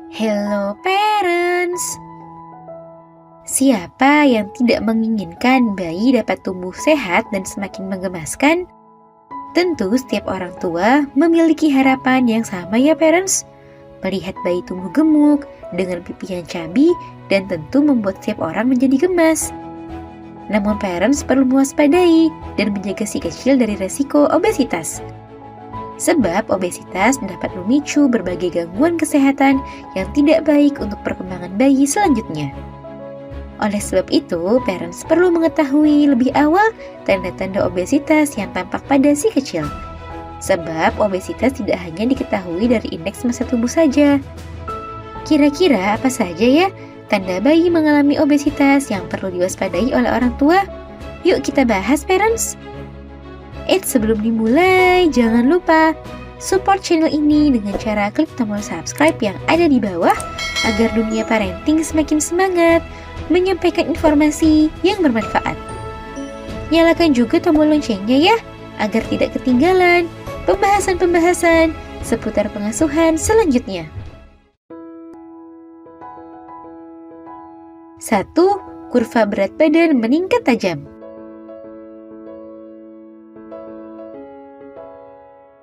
Hello parents! Siapa yang tidak menginginkan bayi dapat tumbuh sehat dan semakin menggemaskan? Tentu setiap orang tua memiliki harapan yang sama ya parents. Melihat bayi tumbuh gemuk dengan pipi yang cabi dan tentu membuat setiap orang menjadi gemas. Namun parents perlu mewaspadai dan menjaga si kecil dari resiko obesitas. Sebab obesitas dapat memicu berbagai gangguan kesehatan yang tidak baik untuk perkembangan bayi selanjutnya. Oleh sebab itu, parents perlu mengetahui lebih awal tanda-tanda obesitas yang tampak pada si kecil. Sebab obesitas tidak hanya diketahui dari indeks massa tubuh saja. Kira-kira apa saja ya tanda bayi mengalami obesitas yang perlu diwaspadai oleh orang tua? Yuk kita bahas parents! Sebelum dimulai, jangan lupa support channel ini dengan cara klik tombol subscribe yang ada di bawah agar dunia parenting semakin semangat menyampaikan informasi yang bermanfaat. Nyalakan juga tombol loncengnya ya, agar tidak ketinggalan pembahasan-pembahasan seputar pengasuhan selanjutnya. 1. Kurva berat badan meningkat tajam.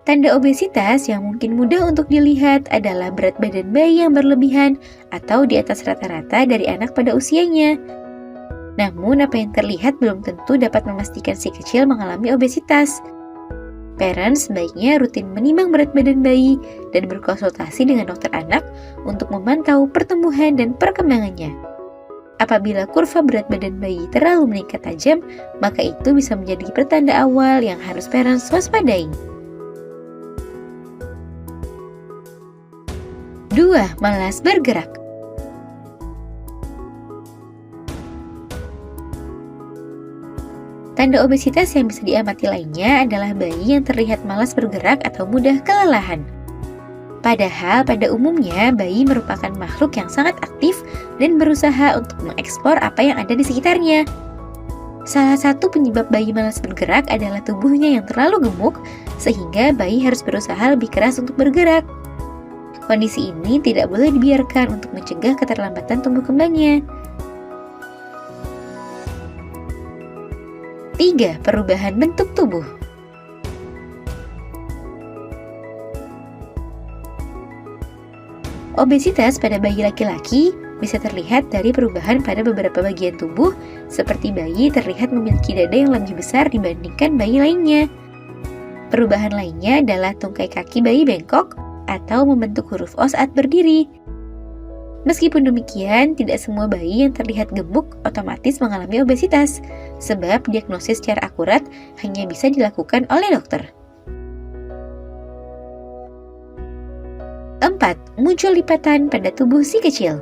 Tanda obesitas yang mungkin mudah untuk dilihat adalah berat badan bayi yang berlebihan atau di atas rata-rata dari anak pada usianya. Namun, apa yang terlihat belum tentu dapat memastikan si kecil mengalami obesitas. Parents sebaiknya rutin menimbang berat badan bayi dan berkonsultasi dengan dokter anak untuk memantau pertumbuhan dan perkembangannya. Apabila kurva berat badan bayi terlalu meningkat tajam, maka itu bisa menjadi pertanda awal yang harus parents waspadai. 2. Malas bergerak. Tanda obesitas yang bisa diamati lainnya adalah bayi yang terlihat malas bergerak atau mudah kelelahan. Padahal pada umumnya bayi merupakan makhluk yang sangat aktif dan berusaha untuk mengeksplor apa yang ada di sekitarnya. Salah satu penyebab bayi malas bergerak adalah tubuhnya yang terlalu gemuk sehingga bayi harus berusaha lebih keras untuk bergerak. Kondisi ini tidak boleh dibiarkan untuk mencegah keterlambatan tumbuh kembangnya. 3. Perubahan bentuk tubuh. Obesitas pada bayi laki-laki bisa terlihat dari perubahan pada beberapa bagian tubuh, seperti bayi terlihat memiliki dada yang lebih besar dibandingkan bayi lainnya. Perubahan lainnya adalah tungkai kaki bayi bengkok, atau membentuk huruf O saat berdiri. Meskipun demikian, tidak semua bayi yang terlihat gemuk otomatis mengalami obesitas, sebab diagnosis secara akurat hanya bisa dilakukan oleh dokter. 4. Muncul lipatan pada tubuh si kecil.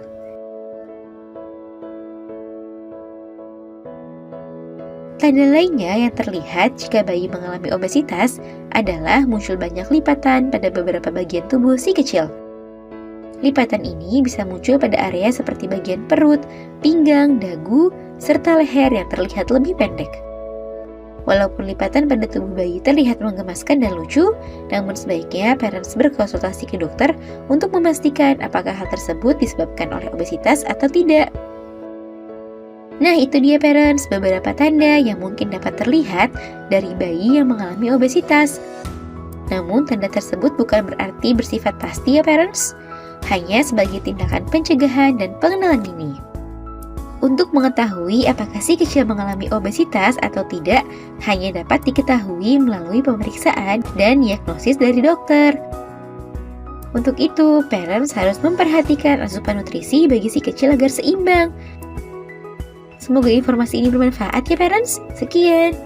Tanda lainnya yang terlihat jika bayi mengalami obesitas adalah muncul banyak lipatan pada beberapa bagian tubuh si kecil. Lipatan ini bisa muncul pada area seperti bagian perut, pinggang, dagu, serta leher yang terlihat lebih pendek. Walaupun lipatan pada tubuh bayi terlihat menggemaskan dan lucu, namun sebaiknya parents berkonsultasi ke dokter untuk memastikan apakah hal tersebut disebabkan oleh obesitas atau tidak. Nah, itu dia parents, beberapa tanda yang mungkin dapat terlihat dari bayi yang mengalami obesitas. Namun, tanda tersebut bukan berarti bersifat pasti ya parents, hanya sebagai tindakan pencegahan dan pengenalan dini. Untuk mengetahui apakah si kecil mengalami obesitas atau tidak, hanya dapat diketahui melalui pemeriksaan dan diagnosis dari dokter. Untuk itu, parents harus memperhatikan asupan nutrisi bagi si kecil agar seimbang. Semoga informasi ini bermanfaat ya parents. Sekian.